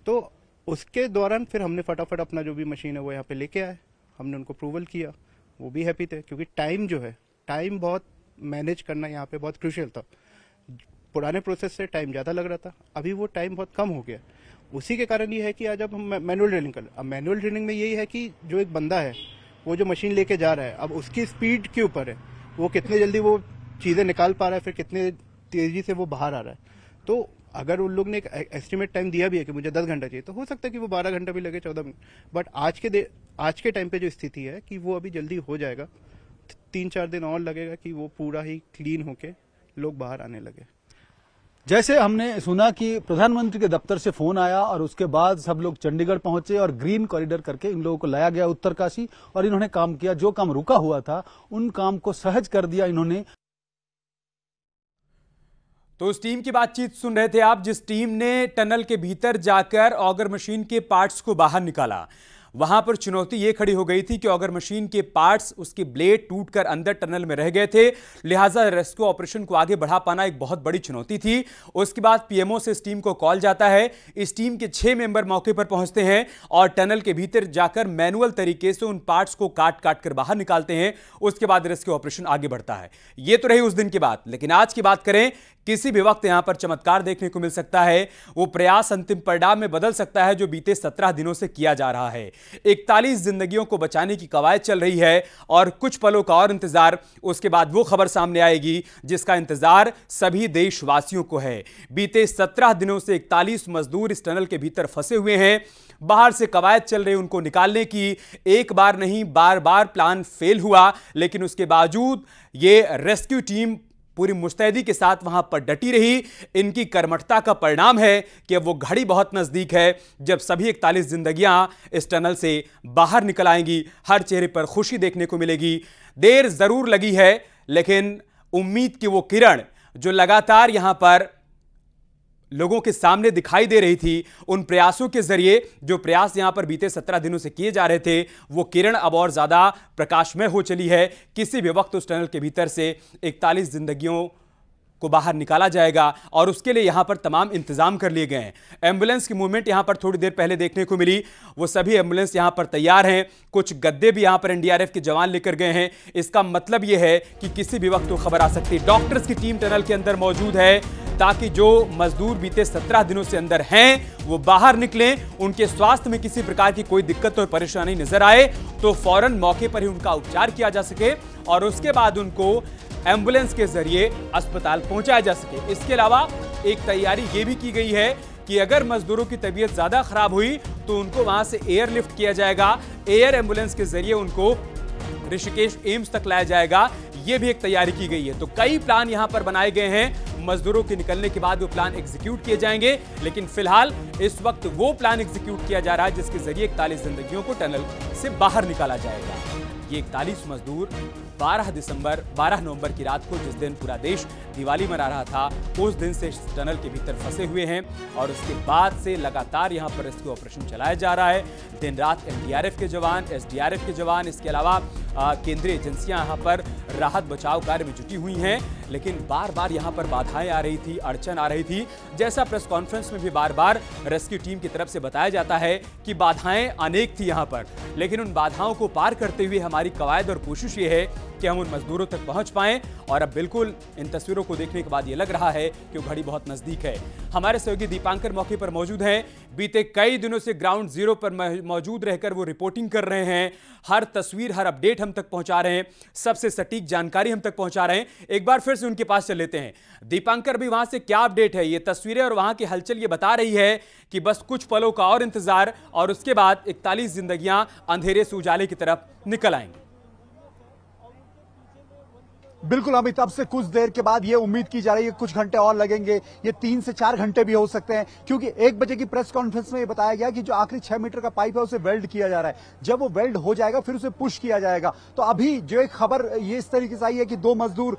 तो उसके दौरान फिर हमने फटाफट अपना जो भी मशीन है वो यहाँ पे लेके आए, हमने उनको अप्रूवल किया, वो भी हैप्पी थे, क्योंकि टाइम जो है, टाइम बहुत मैनेज करना यहाँ पे बहुत क्रूशियल था। पुराने प्रोसेस से टाइम ज़्यादा लग रहा था, अभी वो टाइम बहुत कम हो गया। उसी के कारण ये है कि आज अब हम मैनुअल ड्रिलिंग कर, अब मैनुअल ड्रिलिंग में यही है कि जो एक बंदा है वो जो मशीन लेके जा रहा है, अब उसकी स्पीड के ऊपर है, वो कितने जल्दी वो चीज़ें निकाल पा रहा है, फिर कितने तेजी से वो बाहर आ रहा है। तो अगर उन लोग ने एक एस्टिमेट टाइम दिया भी है कि मुझे 10 घंटा चाहिए, तो हो सकता है कि वो 12 घंटा भी लगे, 14 मिनट, बट आज के टाइम पे जो स्थिति है कि वो अभी जल्दी हो जाएगा। 3-4 दिन और लगेगा कि वो पूरा ही क्लीन होके लोग बाहर आने लगे। जैसे हमने सुना कि प्रधानमंत्री के दफ्तर से फोन आया और उसके बाद सब लोग चंडीगढ़ पहुंचे और ग्रीन कॉरिडोर करके इन लोगों को लाया गया उत्तरकाशी, और इन्होंने काम किया, जो काम रुका हुआ था उन काम को सहज कर दिया इन्होंने। तो उस टीम की बातचीत सुन रहे थे आप, जिस टीम ने टनल के भीतर जाकर ऑगर मशीन के पार्ट्स को बाहर निकाला। वहां पर चुनौती यह खड़ी हो गई थी कि ऑगर मशीन के पार्ट्स, उसके ब्लेड टूटकर अंदर टनल में रह गए थे, लिहाजा रेस्क्यू ऑपरेशन को आगे बढ़ा पाना एक बहुत बड़ी चुनौती थी। उसके बाद पीएमओ से इस टीम को कॉल जाता है, इस टीम के 6 मेंबर मौके पर पहुंचते हैं और टनल के भीतर जाकर मैनुअल तरीके से उन पार्ट्स को काट काट कर बाहर निकालते हैं। उसके बाद रेस्क्यू ऑपरेशन आगे बढ़ता है। यह तो रही उस दिन की बात, लेकिन आज की बात करें, किसी भी वक्त यहां पर चमत्कार देखने को मिल सकता है। वो प्रयास अंतिम परिणाम में बदल सकता है जो बीते 17 दिनों से किया जा रहा है। 41 जिंदगियों को बचाने की कवायद चल रही है और कुछ पलों का और इंतजार, उसके बाद वो खबर सामने आएगी जिसका इंतजार सभी देशवासियों को है। बीते 17 दिनों से 41 मजदूर इस टनल के भीतर फंसे हुए हैं। बाहर से कवायद चल रही उनको निकालने की, एक बार नहीं बार बार प्लान फेल हुआ, लेकिन उसके बावजूद ये रेस्क्यू टीम पूरी मुस्तैदी के साथ वहां पर डटी रही। इनकी कर्मठता का परिणाम है कि अब वो घड़ी बहुत नजदीक है जब सभी 41 जिंदगियां इस टनल से बाहर निकल आएंगी। हर चेहरे पर खुशी देखने को मिलेगी। देर जरूर लगी है, लेकिन उम्मीद की वो किरण जो लगातार यहां पर लोगों के सामने दिखाई दे रही थी, उन प्रयासों के जरिए जो प्रयास यहां पर बीते 17 दिनों से किए जा रहे थे, वो किरण अब और ज्यादा प्रकाशमय हो चली है। किसी भी वक्त उस टनल के भीतर से 41 जिंदगियों को बाहर निकाला जाएगा और उसके लिए यहां पर तमाम इंतजाम कर लिए गए हैं। एम्बुलेंस की मूवमेंट यहां पर थोड़ी देर पहले देखने को मिली, वो सभी एम्बुलेंस यहां पर तैयार हैं। कुछ गद्दे भी यहां पर एनडीआरएफ के जवान लेकर गए हैं। इसका मतलब यह है कि किसी भी वक्त वो खबर आ सकती है। डॉक्टर्स की टीम टनल के अंदर मौजूद है ताकि जो मजदूर बीते 17 दिनों से अंदर हैं वो बाहर निकलें, उनके स्वास्थ्य में किसी प्रकार की कोई दिक्कत और परेशानी नजर आए तो फौरन मौके पर ही उनका उपचार किया जा सके और उसके बाद उनको एम्बुलेंस के जरिए अस्पताल पहुंचाया जा सके। इसके अलावा एक तैयारी यह भी की गई है कि अगर मजदूरों की तबीयत ज्यादा खराब हुई तो उनको वहां से एयरलिफ्ट किया जाएगा, एयर एम्बुलेंस के जरिए उनको ऋषिकेश एम्स तक लाया जाएगा। यह भी एक तैयारी की गई है। तो कई प्लान यहां पर बनाए गए हैं। मजदूरों के निकलने के बाद वो प्लान एग्जीक्यूट किए जाएंगे, लेकिन फिलहाल इस वक्त वो प्लान एग्जीक्यूट किया जा रहा है जिसके जरिए 41 जिंदगियों को टनल से बाहर निकाला जाएगा। ये 41 मजदूर 12 नवंबर की रात को, जिस दिन पूरा देश दिवाली मना रहा था, उस दिन से टनल के भीतर फंसे हुए हैं और उसके बाद से लगातार यहां पर रेस्क्यू ऑपरेशन चलाया जा रहा है। दिन रात एनडीआरएफ के जवान, एसडीआरएफ के जवान, इसके अलावा केंद्रीय एजेंसियां यहां पर राहत बचाव कार्य में जुटी हुई हैं, लेकिन बार बार यहां पर बाधाएं आ रही थी, अड़चन आ रही थी। जैसा प्रेस कॉन्फ्रेंस में भी बार बार रेस्क्यू टीम की तरफ से बताया जाता है कि बाधाएं अनेक थी यहां पर, लेकिन उन बाधाओं को पार करते हुए हमारी कवायद और कोशिश ये है कि हम उन मजदूरों तक पहुंच पाएं और अब बिल्कुल इन तस्वीरों को देखने के बाद ये लग रहा है कि वो घड़ी बहुत नजदीक है। हमारे सहयोगी दीपांकर मौके पर मौजूद हैं। बीते कई दिनों से ग्राउंड जीरो पर मौजूद रहकर वो रिपोर्टिंग कर रहे हैं। हर तस्वीर, हर अपडेट हम तक पहुंचा रहे हैं, सबसे सटीक जानकारी हम तक पहुंचा रहे हैं। एक बार फिर से उनके पास चल लेते हैं। दीपांकर, भी वहां से क्या अपडेट है? ये तस्वीरें और वहां की हलचल ये बता रही है कि बस कुछ पलों का और इंतजार और उसके बाद 41 जिंदगियां अंधेरे से उजाले की तरफ निकल आएंगी। बिल्कुल अमित, अब से कुछ देर के बाद ये उम्मीद की जा रही है कुछ घंटे और लगेंगे, ये 3 से 4 घंटे भी हो सकते हैं, क्योंकि 1 बजे की प्रेस कॉन्फ्रेंस में ये बताया गया कि जो आखिरी 6 मीटर का पाइप है उसे वेल्ड किया जा रहा है। जब वो वेल्ड हो जाएगा फिर उसे पुश किया जाएगा। तो अभी जो एक खबर ये इस तरीके से आई है कि 2 मजदूर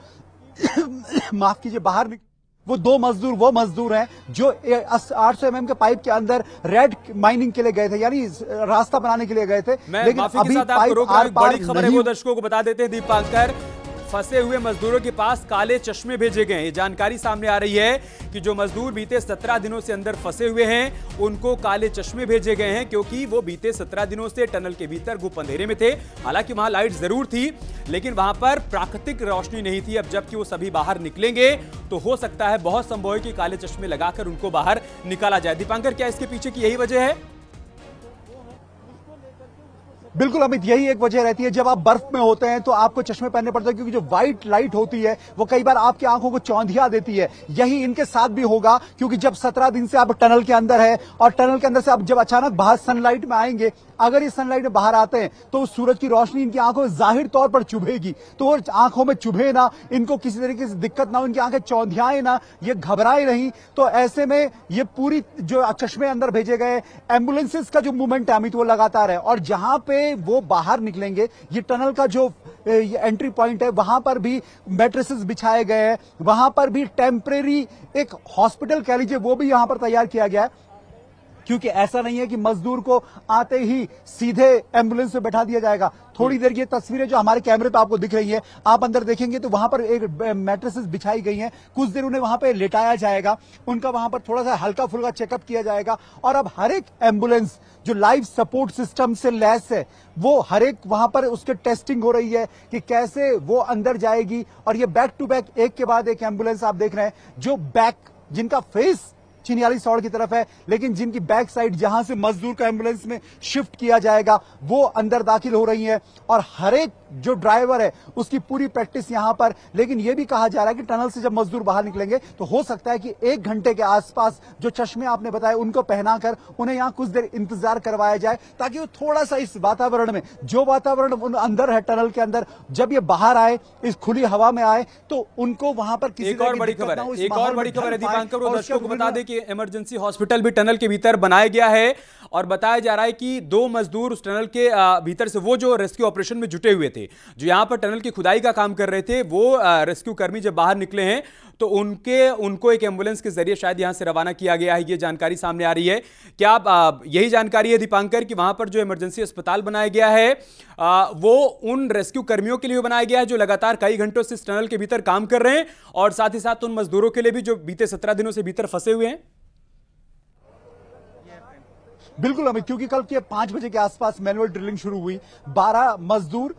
माफ कीजिए बाहर वो 2 मजदूर वो मजदूर हैं जो 800 mm के पाइप के अंदर रेड माइनिंग के लिए गए थे, यानी रास्ता बनाने के लिए गए थे। लेकिन अभी पाइप आर पार बड़ी खबर है वो दर्शकों को बता देते हैं दीपांकर। फंसे हुए मजदूरों के पास काले चश्मे भेजे गए। ये जानकारी सामने आ रही है कि जो मजदूर बीते 17 दिनों से अंदर फंसे हुए हैं उनको काले चश्मे भेजे गए हैं, क्योंकि वो बीते 17 दिनों से टनल के भीतर गुप अंधेरे में थे। हालांकि वहां लाइट जरूर थी, लेकिन वहां पर प्राकृतिक रोशनी नहीं थी। अब जबकि वो सभी बाहर निकलेंगे तो हो सकता है, बहुत संभव है कि काले चश्मे लगाकर उनको बाहर निकाला जाए। दीपांकर, क्या इसके पीछे की यही वजह है? बिल्कुल अमित, यही एक वजह रहती है। जब आप बर्फ में होते हैं तो आपको चश्मे पहनने पड़ते हैं, क्योंकि जो व्हाइट लाइट होती है वो कई बार आपकी आंखों को चौंधिया देती है। यही इनके साथ भी होगा, क्योंकि जब 17 दिन से आप टनल के अंदर है और टनल के अंदर से आप जब अचानक बाहर सनलाइट में आएंगे, अगर इस सनलाइट में बाहर आते हैं तो उस सूरज की रोशनी इनकी आंखों में जाहिर तौर पर चुभेगी। तो वो आंखों में चुभे ना, इनको किसी तरीके से दिक्कत ना हो, इनकी आंखें चौंधियाए ना, ये घबराए नहीं। तो ऐसे में ये पूरी जो चश्मे अंदर भेजे गए, एम्बुलेंसेस का जो मूवमेंट है अमित वो लगातार है। और जहां पे वो बाहर निकलेंगे, ये टनल का जो एंट्री पॉइंट है वहां पर भी मैट्रेसेस बिछाए गए हैं, वहां पर भी टेम्परेरी एक हॉस्पिटल कह लीजिए वो भी यहां पर तैयार किया गया है। क्योंकि ऐसा नहीं है कि मजदूर को आते ही सीधे एम्बुलेंस में बैठा दिया जाएगा। थोड़ी देर ये तस्वीरें जो हमारे कैमरे पे आपको दिख रही है, आप अंदर देखेंगे तो वहां पर एक मैट्रेसेस बिछाई गई हैं। कुछ देर उन्हें वहां पे लेटाया जाएगा, उनका वहां पर थोड़ा सा हल्का फुल्का चेकअप किया जाएगा। और अब हर एक एम्बुलेंस जो लाइफ सपोर्ट सिस्टम से लैस है, वो हर एक वहां पर उसके टेस्टिंग हो रही है कि कैसे वो अंदर जाएगी। और ये बैक टू बैक एक के बाद एक एम्बुलेंस आप देख रहे हैं, जो बैक जिनका फेस चिन्याली सौड़ की तरफ है, लेकिन जिनकी बैक साइड जहां से मजदूर का एम्बुलेंस में शिफ्ट किया जाएगा वो अंदर दाखिल हो रही है। और हर एक जो ड्राइवर है उसकी पूरी प्रैक्टिस यहां पर। लेकिन यह भी कहा जा रहा है कि टनल से जब मजदूर बाहर निकलेंगे तो हो सकता है कि 1 घंटे के आसपास जो चश्मे आपने बताए उनको पहनाकर उन्हें यहां कुछ देर इंतजार करवाया जाए, ताकि वो थोड़ा सा इस वातावरण में, जो वातावरण अंदर है टनल के अंदर, जब ये बाहर आए, इस खुली हवा में आए, तो उनको वहां पर किसी एक और बड़ी खबर है, एक और बड़ी खबर है दीपांकर, वो दर्शकों को बता दें कि इमरजेंसी हॉस्पिटल भी टनल के भीतर बनाया गया है। और बताया जा रहा है कि 2 मजदूर उस टनल के भीतर से, वो जो रेस्क्यू ऑपरेशन में जुटे हुए थे, जो यहां पर टनल की खुदाई का काम कर रहे थे, वो रेस्क्यू कर्मी जब बाहर निकले हैं तो उनको एक एम्बुलेंस के जरिए शायद यहां से रवाना किया गया है। ये जानकारी सामने आ रही है। क्या आप यही जानकारी है दीपांकर कि वहां पर जो इमरजेंसी अस्पताल बनाया गया है वो उन रेस्क्यू कर्मियों के लिए बनाया गया है जो लगातार कई घंटों से इस टनल के भीतर काम कर रहे हैं, और साथ ही साथ उन मजदूरों के लिए भी जो बीते 17 दिनों से भीतर फंसे हुए हैं? बिल्कुल अमित, क्योंकि कल के 5 बजे के आसपास मैनुअल ड्रिलिंग शुरू हुई। 12 मजदूर,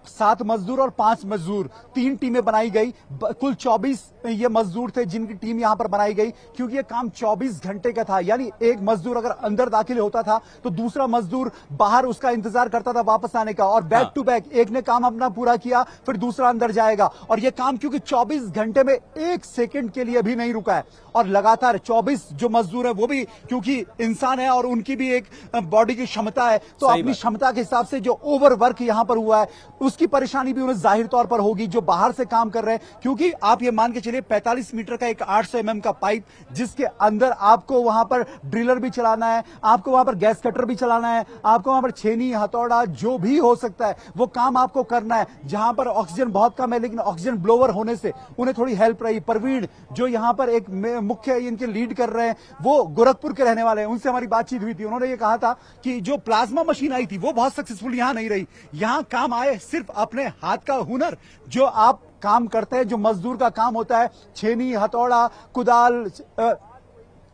7 मजदूर और 5 मजदूर, 3 टीमें बनाई गई। कुल 24 ये मजदूर थे जिनकी टीम यहां पर बनाई गई, क्योंकि ये काम 24 घंटे का था। यानी एक मजदूर अगर अंदर दाखिल होता था तो दूसरा मजदूर बाहर उसका इंतजार करता था वापस आने का, और बैक टू बैक एक ने काम अपना पूरा किया, फिर दूसरा अंदर जाएगा। और ये काम क्योंकि 24 घंटे में 1 सेकंड के लिए भी नहीं रुका है, और लगातार 24 जो मजदूर है वो भी क्योंकि इंसान है और उनकी भी एक बॉडी की क्षमता है, तो अपनी क्षमता के हिसाब से जो ओवर वर्क यहां पर हुआ है उसकी परेशानी भी उन्हें जाहिर तौर पर होगी जो बाहर से काम कर रहे हैं। क्योंकि आप ये मान के चलिए 45 मीटर का एक 800 mm का पाइप, जिसके अंदर आपको वहां पर ड्रिलर भी चलाना है, आपको वहां पर गैस कटर भी चलाना है, आपको वहां पर छेनी, हथौड़ा जो भी हो सकता है वो काम आपको करना है। जहां पर ऑक्सीजन बहुत कम है, लेकिन ऑक्सीजन ब्लोवर होने से उन्हें थोड़ी हेल्प रही। प्रवीण जो यहां पर एक मुख्य इनके लीड कर रहे हैं, वो गोरखपुर के रहने वाले हैं, उनसे हमारी बातचीत हुई थी। उन्होंने ये कहा था कि जो प्लाज्मा मशीन आई थी वो बहुत सक्सेसफुल यहां नहीं रही। यहां काम आए सिर्फ अपने हाथ का हुनर, जो आप काम करते हैं, जो मजदूर का काम होता है, छेनी, हथौड़ा, कुदाल,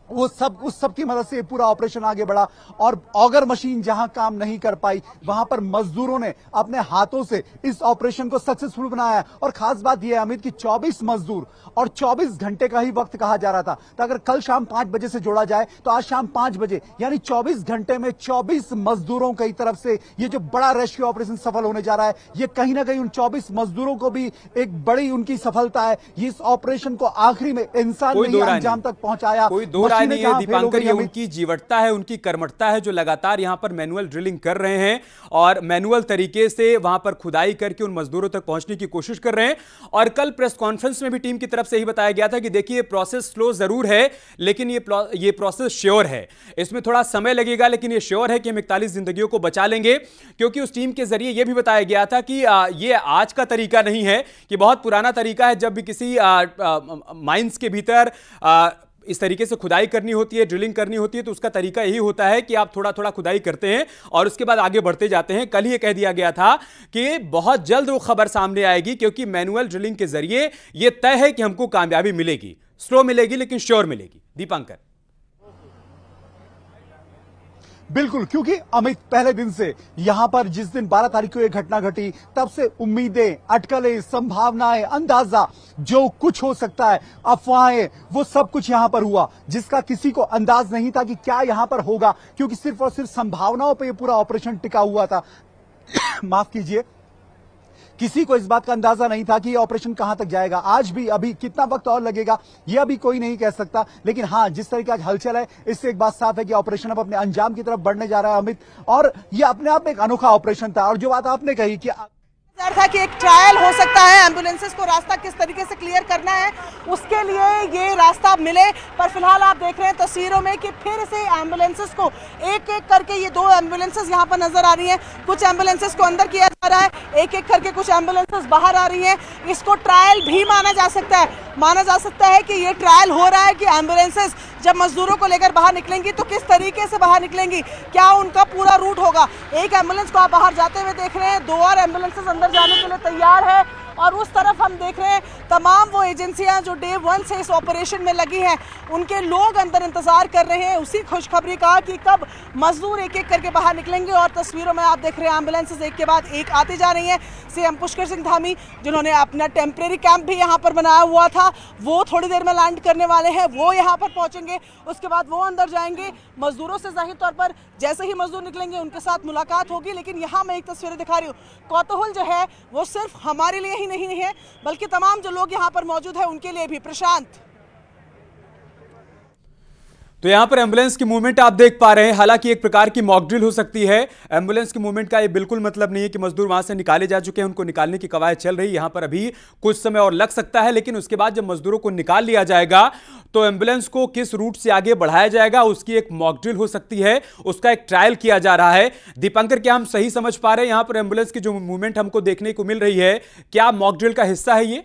वो सब, उस सब की मदद से पूरा ऑपरेशन आगे बढ़ा। और ऑगर मशीन जहां काम नहीं कर पाई, वहां पर मजदूरों ने अपने हाथों से इस ऑपरेशन को सक्सेसफुल बनाया। और खास बात यह है अमित कि 24 मजदूर और 24 घंटे का ही वक्त कहा जा रहा था। तो अगर कल शाम 5 बजे से जोड़ा जाए तो आज शाम 5 बजे, यानी 24 घंटे में 24 मजदूरों की तरफ से ये जो बड़ा रेस्क्यू ऑपरेशन सफल होने जा रहा है, ये कहीं ना कहीं उन 24 मजदूरों को भी एक बड़ी उनकी सफलता है। इस ऑपरेशन को आखिरी में इंसान ने अंजाम तक पहुंचाया। नहीं है दीपांकर, ये उनकी जीवटता है, उनकी कर्मठता है जो लगातार यहां पर मैनुअल ड्रिलिंग कर रहे हैं और मैनुअल तरीके से वहां पर खुदाई करके उन मजदूरों तक पहुंचने की कोशिश कर रहे हैं। और कल प्रेस कॉन्फ्रेंस में भी टीम की तरफ से ही बताया गया था कि देखिए प्रोसेस स्लो जरूर है, लेकिन ये प्रोसेस श्योर है। इसमें थोड़ा समय लगेगा, लेकिन ये श्योर है कि हम 41 जिंदगियों को बचा लेंगे। क्योंकि उस टीम के जरिए यह भी बताया गया था कि ये आज का तरीका नहीं है, कि बहुत पुराना तरीका है। जब भी किसी माइंस के भीतर इस तरीके से खुदाई करनी होती है, ड्रिलिंग करनी होती है, तो उसका तरीका यही होता है कि आप थोड़ा थोड़ा खुदाई करते हैं और उसके बाद आगे बढ़ते जाते हैं। कल ही कह दिया गया था कि बहुत जल्द वो खबर सामने आएगी, क्योंकि मैनुअल ड्रिलिंग के जरिए यह तय है कि हमको कामयाबी मिलेगी, स्लो मिलेगी लेकिन श्योर मिलेगी। दीपांकर। बिल्कुल, क्योंकि अमित पहले दिन से यहां पर जिस दिन 12 तारीख को यह घटना घटी, तब से उम्मीदें, अटकलें, संभावनाएं, अंदाजा, जो कुछ हो सकता है, अफवाहें, वो सब कुछ यहां पर हुआ, जिसका किसी को अंदाज नहीं था कि क्या यहां पर होगा, क्योंकि सिर्फ और सिर्फ संभावनाओं पर यह पूरा ऑपरेशन टिका हुआ था। माफ कीजिए, किसी को इस बात का अंदाजा नहीं था कि ये ऑपरेशन कहां तक जाएगा। आज भी अभी कितना वक्त और लगेगा ये अभी कोई नहीं कह सकता, लेकिन हां, जिस तरह की आज हलचल है, इससे एक बात साफ है कि ऑपरेशन अब अपने अंजाम की तरफ बढ़ने जा रहा है अमित, और ये अपने आप में एक अनोखा ऑपरेशन था। और जो बात आपने कही कि था कि एक ट्रायल हो सकता है, एम्बुलेंसेस को रास्ता किस तरीके से क्लियर करना है, उसके लिए ये रास्ता मिले, पर फिलहाल आप देख रहे हैं तस्वीरों में कि फिर से एम्बुलेंसेस को एक एक करके, ये 2 एम्बुलेंसेस यहाँ पर नजर आ रही हैं, कुछ एम्बुलेंसेस को अंदर किया जा रहा है, एक एक करके कुछ एम्बुलेंसेस बाहर आ रही हैं। इसको ट्रायल भी माना जा सकता है कि ये ट्रायल हो रहा है कि एम्बुलेंसेस जब मजदूरों को लेकर बाहर निकलेंगी तो किस तरीके से बाहर निकलेंगी, क्या उनका पूरा रूट होगा। एक एम्बुलेंस को आप बाहर जाते हुए देख रहे हैं, 2 और एम्बुलेंसेस अंदर जाने के लिए तैयार है, और उस तरफ हम देख रहे हैं तमाम वो एजेंसियां जो डे 1 से इस ऑपरेशन में लगी हैं, उनके लोग अंदर इंतजार कर रहे हैं उसी खुशखबरी का कि कब मजदूर एक एक करके बाहर निकलेंगे। और तस्वीरों में आप देख रहे हैं एम्बुलेंसेस एक के बाद एक आती जा रही हैं। सीएम पुष्कर सिंह धामी, जिन्होंने अपना टेम्परेरी कैंप भी यहाँ पर बनाया हुआ था, वो थोड़ी देर में लैंड करने वाले हैं, वो यहाँ पर पहुंचेंगे, उसके बाद वो अंदर जाएंगे। मजदूरों से जाहिर तौर पर जैसे ही मजदूर निकलेंगे उनके साथ मुलाकात होगी। लेकिन यहाँ मैं एक तस्वीरें दिखा रही हूँ, कौतूहल जो है वो सिर्फ हमारे लिए ही नहीं है, बल्कि तमाम जो लोग यहाँ पर मौजूद हैं उनके लिए भी। प्रशांत, तो यहां पर एम्बुलेंस की मूवमेंट आप देख पा रहे हैं, हालांकि एक प्रकार की मॉक ड्रिल हो सकती है। एम्बुलेंस की मूवमेंट का ये बिल्कुल मतलब नहीं है कि मजदूर वहां से निकाले जा चुके हैं, उनको निकालने की कवायद चल रही है। यहां पर अभी कुछ समय और लग सकता है, लेकिन उसके बाद जब मजदूरों को निकाल लिया जाएगा तो एम्बुलेंस को किस रूट से आगे बढ़ाया जाएगा उसकी एक मॉक ड्रिल हो सकती है, उसका एक ट्रायल किया जा रहा है। दीपांकर, क्या हम सही समझ पा रहे हैं, यहां पर एम्बुलेंस की जो मूवमेंट हमको देखने को मिल रही है, क्या मॉक ड्रिल का हिस्सा है ये?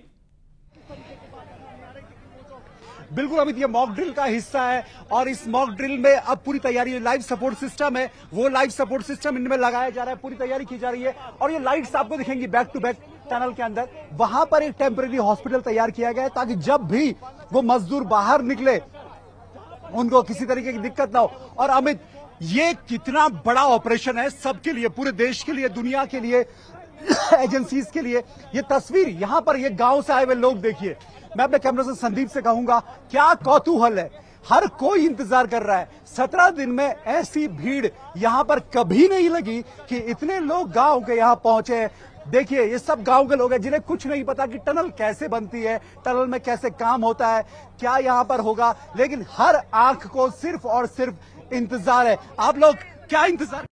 बिल्कुल अमित, ये मॉक ड्रिल का हिस्सा है, और इस मॉक ड्रिल में अब पूरी तैयारी, लाइव सपोर्ट सिस्टम है, वो लाइव सपोर्ट सिस्टम इनमें लगाया जा रहा है, पूरी तैयारी की जा रही है। और ये लाइट्स आपको दिखेंगी बैक टू बैक टनल के अंदर। वहां पर एक टेम्परेरी हॉस्पिटल तैयार किया गया है, ताकि जब भी वो मजदूर बाहर निकले उनको किसी तरीके की दिक्कत ना हो। और अमित, ये कितना बड़ा ऑपरेशन है सबके लिए, पूरे देश के लिए, दुनिया के लिए, एजेंसीज के लिए। ये तस्वीर यहाँ पर, ये गांव से आए हुए लोग देखिए। मैं अपने कैमरे से संदीप से कहूंगा, क्या कौतूहल है, हर कोई इंतजार कर रहा है। 17 दिन में ऐसी भीड़ यहां पर कभी नहीं लगी कि इतने लोग गांव के यहां पहुंचे। देखिए, ये सब गांव के लोग हैं जिन्हें कुछ नहीं पता कि टनल कैसे बनती है, टनल में कैसे काम होता है, क्या यहां पर होगा, लेकिन हर आंख को सिर्फ और सिर्फ इंतजार है। आप लोग क्या इंतजार